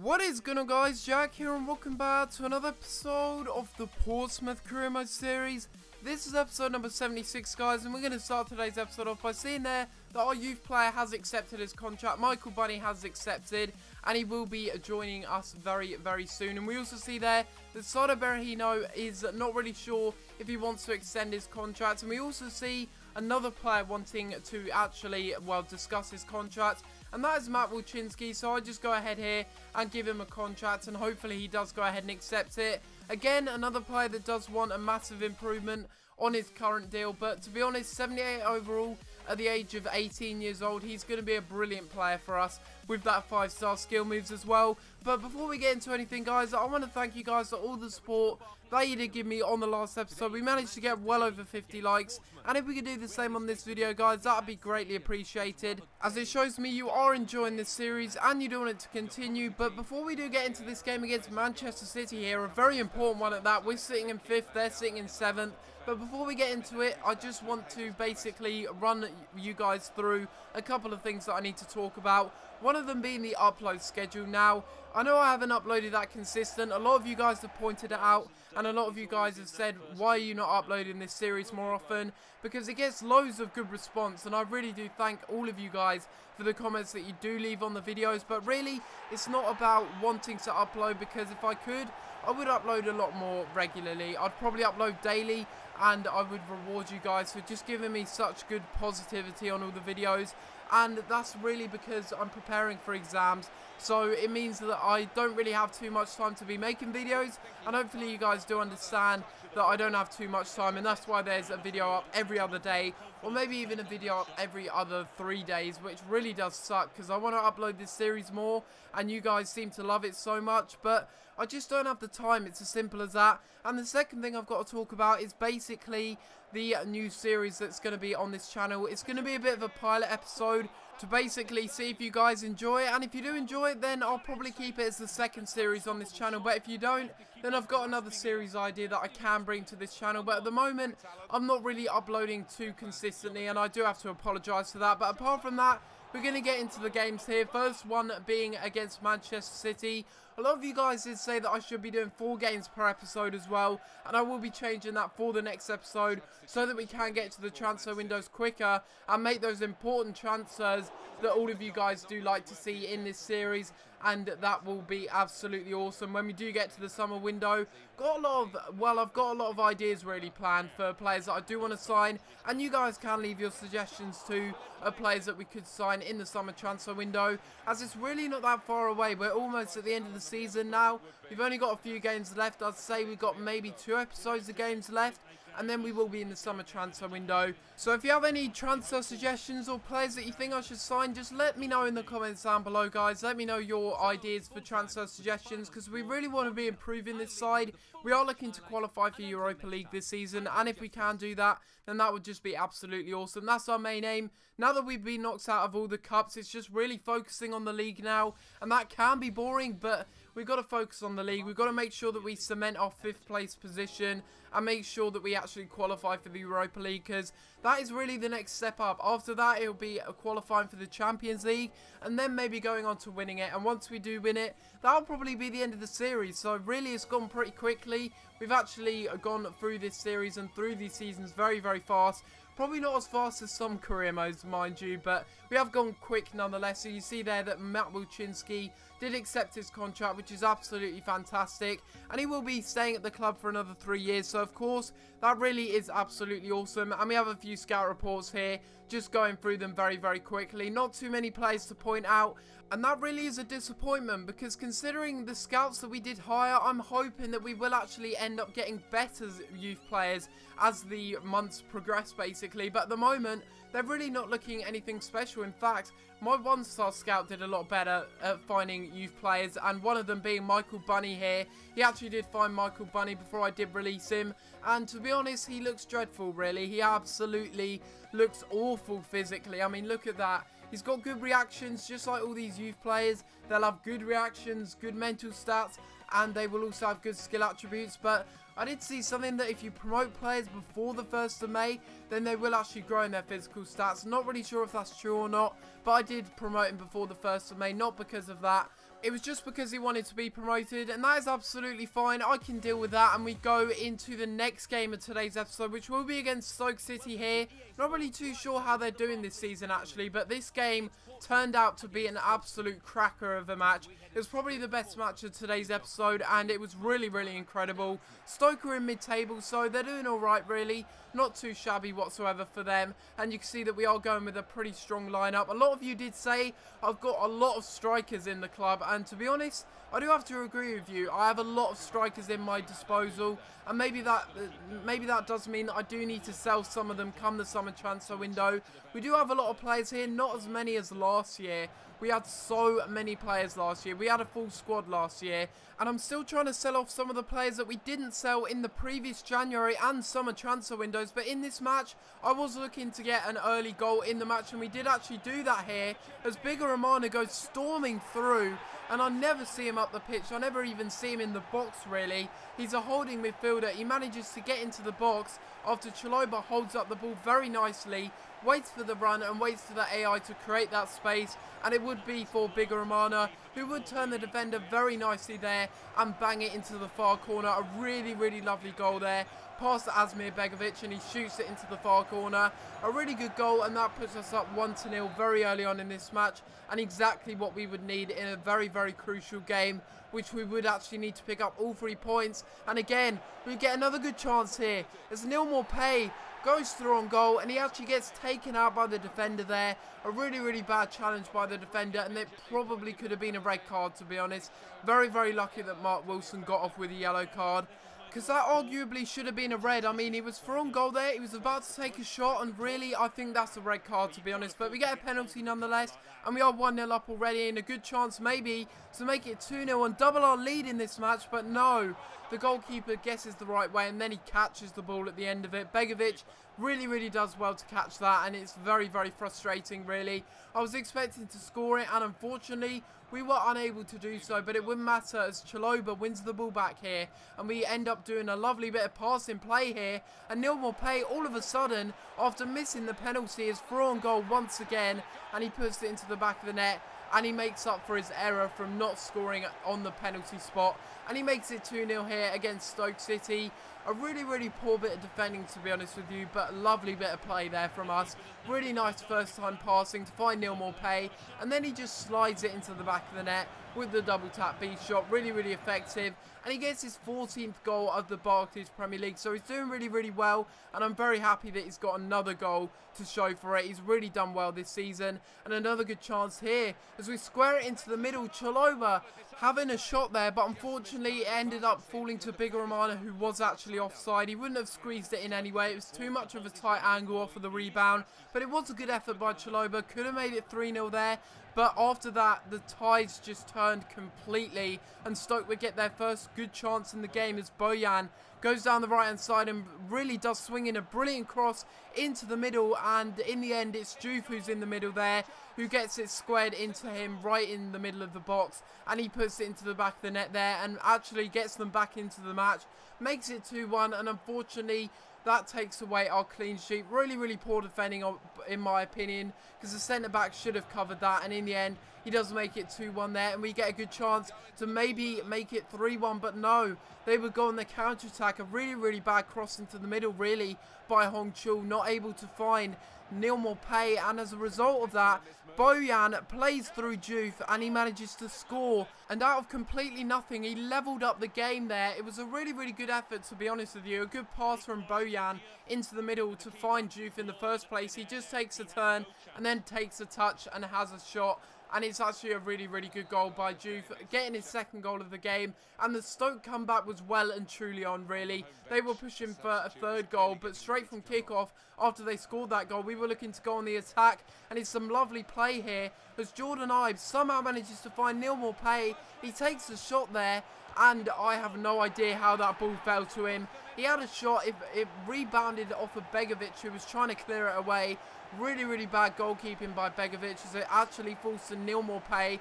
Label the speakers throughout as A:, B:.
A: What is going on, guys? Jack here and welcome back to another episode of the Portsmouth Career Mode series. This is episode number 76, guys, and we're going to start today's episode off by seeing there that our youth player has accepted his contract. Michael Bunny has accepted, and he will be joining us very, very soon. And we also see there that Sado Berahino is not really sure if he wants to extend his contract. And we also see another player wanting to actually, well, discuss his contract, and that is Matt Wilczynski. So I just go ahead here and give him a contract, and hopefully he does go ahead and accept it. Again, another player that does want a massive improvement on his current deal, but to be honest, 78 overall at the age of 18 years old, he's going to be a brilliant player for us with that 5-star skill moves as well. But before we get into anything, guys, I want to thank you guys for all the support that you did give me on the last episode. We managed to get well over 50 likes, and if we could do the same on this video, guys, that would be greatly appreciated, as it shows me you are enjoying this series and you do want it to continue. But before we do get into this game against Manchester City here, a very important one at that, we're sitting in 5th, they're sitting in 7th. But before we get into it, I just want to basically run you guys through a couple of things that I need to talk about. One of them being the upload schedule. Now, I know I haven't uploaded that consistent. A lot of you guys have pointed it out, and a lot of you guys have said, why are you not uploading this series more often? Because it gets loads of good response, and I really do thank all of you guys for the comments that you do leave on the videos. But really, it's not about wanting to upload, because if I could, I would upload a lot more regularly. I'd probably upload daily, and I would reward you guys for just giving me such good positivity on all the videos. And that's really because I'm preparing for exams, so it means that I don't really have too much time to be making videos, and hopefully you guys do understand that I don't have too much time, and that's why there's a video up every other day, or maybe even a video up every other 3 days, which really does suck, because I want to upload this series more, and you guys seem to love it so much, but I just don't have the time. It's as simple as that. And the second thing I've got to talk about is basically the new series that's going to be on this channel. It's going to be a bit of a pilot episode to basically see if you guys enjoy it, and if you do enjoy it, then I'll probably keep it as the second series on this channel. But if you don't, then I've got another series idea that I can bring to this channel. But at the moment, I'm not really uploading too consistently, and I do have to apologise for that. But apart from that, we're going to get into the games here. First one being against Manchester City. A lot of you guys did say that I should be doing 4 games per episode as well, and I will be changing that for the next episode so that we can get to the transfer windows quicker and make those important transfers that all of you guys do like to see in this series, and that will be absolutely awesome when we do get to the summer window. I've got a lot of ideas really planned for players that I do want to sign, and you guys can leave your suggestions too of players that we could sign in the summer transfer window, as it's really not that far away. We're almost at the end of the season now. We've only got a few games left. I'd say we've got maybe 2 episodes of games left, and then we will be in the summer transfer window. So if you have any transfer suggestions or players that you think I should sign, just let me know in the comments down below, guys. Let me know your ideas for transfer suggestions, because we really want to be improving this side. We are looking to qualify for Europa League this season, and if we can do that, then that would just be absolutely awesome. That's our main aim. Now that we've been knocked out of all the cups, it's just really focusing on the league now, and that can be boring, but we've got to focus on the league. We've got to make sure that we cement our 5th place position and make sure that we actually qualify for the Europa League, because that is really the next step up. After that, it'll be qualifying for the Champions League, and then maybe going on to winning it. And once we do win it, that'll probably be the end of the series. So really, it's gone pretty quickly. We've actually gone through this series and through these seasons very, very fast. Probably not as fast as some career modes, mind you, but we have gone quick nonetheless. So you see there that Matt Wilczynski did accept his contract, which is absolutely fantastic, and he will be staying at the club for another 3 years. So of course, that really is absolutely awesome. And we have a few scout reports here, just going through them very, very quickly. Not too many players to point out, and that really is a disappointment, because considering the scouts that we did hire, I'm hoping that we will actually end up getting better youth players as the months progress, basically. But at the moment, they're really not looking anything special. In fact, my 1-star scout did a lot better at finding youth players, and one of them being Michael Bunny here. He actually did find Michael Bunny before I did release him, and to be honest, he looks dreadful, really. He absolutely looks awful physically. I mean, look at that. He's got good reactions, just like all these youth players. They'll have good reactions, good mental stats, and they will also have good skill attributes. But I did see something that if you promote players before the 1st of May, then they will actually grow in their physical stats. Not really sure if that's true or not, but I did promote him before the 1st of May, not because of that, It was just because he wanted to be promoted, and that is absolutely fine. I can deal with that, and we go into the next game of today's episode, which will be against Stoke City here. Not really too sure how they're doing this season, actually, but this game turned out to be an absolute cracker of a match. It was probably the best match of today's episode, and it was really, really incredible. Stoke are in mid-table, so they're doing all right, really. Not too shabby whatsoever for them, and you can see that we are going with a pretty strong lineup. A lot of you did say I've got a lot of strikers in the club, and to be honest, I do have to agree with you. I have a lot of strikers in my disposal, and maybe that does mean that I do need to sell some of them come the summer transfer window. We do have a lot of players here, not as many as last year. We had so many players last year. We had a full squad last year, and I'm still trying to sell off some of the players that we didn't sell in the previous January and summer transfer windows. But in this match, I was looking to get an early goal in the match, and we did actually do that here as Bigger Romana goes storming through, and I never see him up the pitch. I never even see him in the box, really. He's a holding midfielder. He manages to get into the box after Chaloba holds up the ball very nicely, waits for the run and waits for the AI to create that space, and it would be for Bigger Romana, who would turn the defender very nicely there and bang it into the far corner. A really, really lovely goal there. Pass to Asmir Begovic, and he shoots it into the far corner. A really good goal, and that puts us up 1-0 very early on in this match, and exactly what we would need in a very, very crucial game, which we would actually need to pick up all 3 points. And again, we get another good chance here as Nilmore Pay goes through on goal, and he actually gets taken out by the defender there. A really, really bad challenge by the defender, and it probably could have been a red card, to be honest. Very, very lucky that Mark Wilson got off with a yellow card, because that arguably should have been a red. I mean, he was through on goal there, he was about to take a shot, and really, I think that's a red card, to be honest. But we get a penalty nonetheless, and we are 1-0 up already, and a good chance maybe to make it 2-0 and double our lead in this match. But no, the goalkeeper guesses the right way, and then he catches the ball at the end of it. Begovic really, really does well to catch that, and it's very, very frustrating, really. I was expecting to score it, and unfortunately, we were unable to do so, but it wouldn't matter as Chaloba wins the ball back here, and we end up doing a lovely bit of passing play here, and Nilmore Pay, all of a sudden, after missing the penalty, is through on goal once again, and he puts it into the back of the net, and he makes up for his error from not scoring on the penalty spot, and he makes it 2-0 here against Stoke City. A really, really poor bit of defending, to be honest with you, but a lovely bit of play there from us. Really nice first time passing to find Nilmore Pay, and then he just slides it into the back of the net with the double tap B shot. Really, really effective, and he gets his 14th goal of the Barclays Premier League, so he's doing really, really well, and I'm very happy that he's got another goal to show for it. He's really done well this season, and another good chance here as we square it into the middle. Chaloba having a shot there, but unfortunately it ended up falling to Bigger Romana, who was actually offside. He wouldn't have squeezed it in anyway. It was too much of a tight angle off of the rebound, but it was a good effort by Chaloba. Could have made it 3-0 there, but after that the tides just turned completely, and Stoke would get their first good chance in the game as Bojan goes down the right hand side and really does swing in a brilliant cross into the middle, and in the end it's Juve who's in the middle there, who gets it squared into him right in the middle of the box, and he puts it into the back of the net there and actually gets them back into the match, makes it 2-1, and unfortunately that takes away our clean sheet. Really, really poor defending in my opinion, because the centre-back should have covered that, and in the end he does make it 2-1 there, and we get a good chance to maybe make it 3-1, but no, they would go on the counter-attack. A really, really bad cross into the middle, really, by Hong Chul, not able to find Nilmore Pay, and as a result of that, Bojan plays through Juve and he manages to score, and out of completely nothing he levelled up the game there. It was a really, really good effort, to be honest with you. A good pass from Bojan into the middle to find Juve in the first place. He just takes a turn and then takes a touch and has a shot, and it's actually a really, really good goal by Juve, getting his second goal of the game. And the Stoke comeback was well and truly on, really. They were pushing for a third goal, but straight from kickoff, after they scored that goal, we were looking to go on the attack, and it's some lovely play here as Jordan Ives somehow manages to find Nilmore Pay. He takes a shot there, and I have no idea how that ball fell to him. He had a shot, it rebounded off of Begovic, who was trying to clear it away. Really, really bad goalkeeping by Begovic as it actually falls to Nilmore Pay.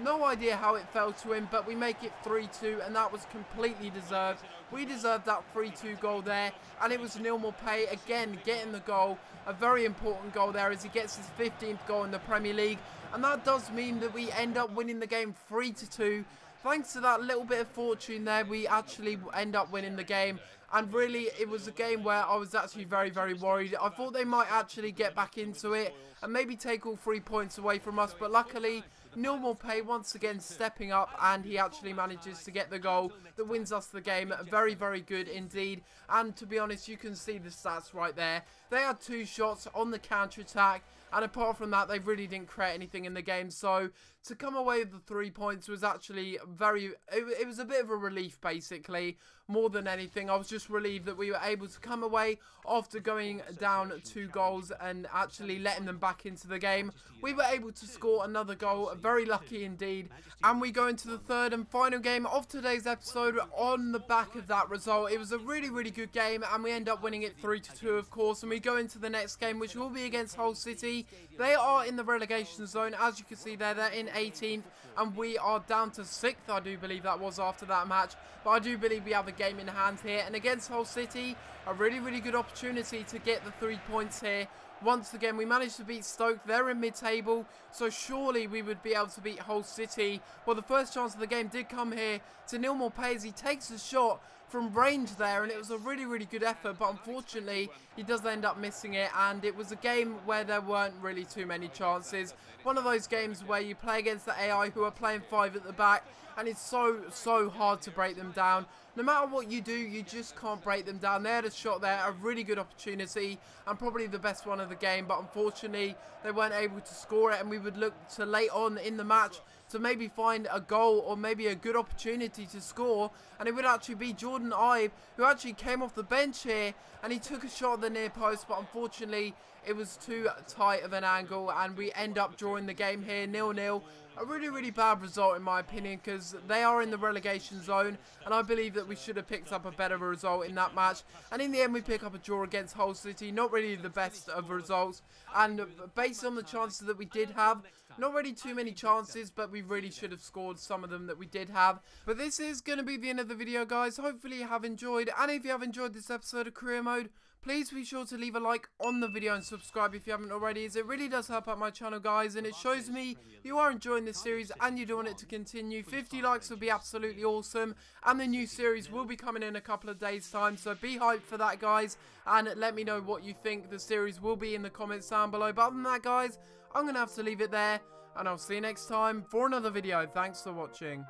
A: No idea how it fell to him, but we make it 3-2, and that was completely deserved. We deserved that 3-2 goal there, and it was Neil Maupay again getting the goal. A very important goal there as he gets his 15th goal in the Premier League, and that does mean that we end up winning the game 3-2. Thanks to that little bit of fortune there, we actually end up winning the game. And really, it was a game where I was actually very, very worried. I thought they might actually get back into it and maybe take all 3 points away from us. But luckily, Neil Maupay once again stepping up, and he actually manages to get the goal that wins us the game. Very, very good indeed. And to be honest, you can see the stats right there. They had 2 shots on the counter-attack, and apart from that, they really didn't create anything in the game. So to come away with the 3 points was actually it was a bit of a relief, basically, more than anything. I was just relieved that we were able to come away after going down 2 goals and actually letting them back into the game. We were able to score another goal, very lucky indeed, and we go into the third and final game of today's episode on the back of that result. It was a really, really good game, and we end up winning it 3-2, of course, and we go into the next game, which will be against Hull City. They are in the relegation zone, as you can see there. They're in 18th, and we are down to 6th, I do believe that was after that match, but I do believe we have a game in hand here, and against Hull City, a really, really good opportunity to get the 3 points here. Once again, we managed to beat Stoke. They're in mid-table, so surely we would be able to beat Hull City. Well, the first chance of the game did come here to Neil Maupay as he takes a shot from range there, and it was a really, really good effort, but unfortunately, he does end up missing it, and it was a game where there weren't really too many chances. One of those games where you play against the AI who are playing 5 at the back, and it's so hard to break them down. No matter what you do, you just can't break them down. They had a shot there, a really good opportunity, and probably the best one of the game, but unfortunately, they weren't able to score it, and we would look to late on in the match to maybe find a goal or maybe a good opportunity to score, and it would actually be Jordan Ibe who actually came off the bench here, and he took a shot at the near post, but unfortunately it was too tight of an angle, and we end up drawing the game here 0-0. A really, really bad result in my opinion, because they are in the relegation zone, and I believe that we should have picked up a better result in that match, and in the end we pick up a draw against Hull City. Not really the best of results, and based on the chances that we did have, not really too many chances, but we really should have scored some of them that we did have. But this is going to be the end of the video, guys. Hopefully you have enjoyed, and if you have enjoyed this episode of Career Mode, please be sure to leave a like on the video and subscribe if you haven't already, as it really does help out my channel, guys, and it shows me you are enjoying this series and you do want it to continue. 50 likes would be absolutely awesome, and the new series will be coming in a couple of days time, so be hyped for that, guys, and let me know what you think the series will be in the comments down below. But other than that, guys, I'm going to have to leave it there, and I'll see you next time for another video. Thanks for watching.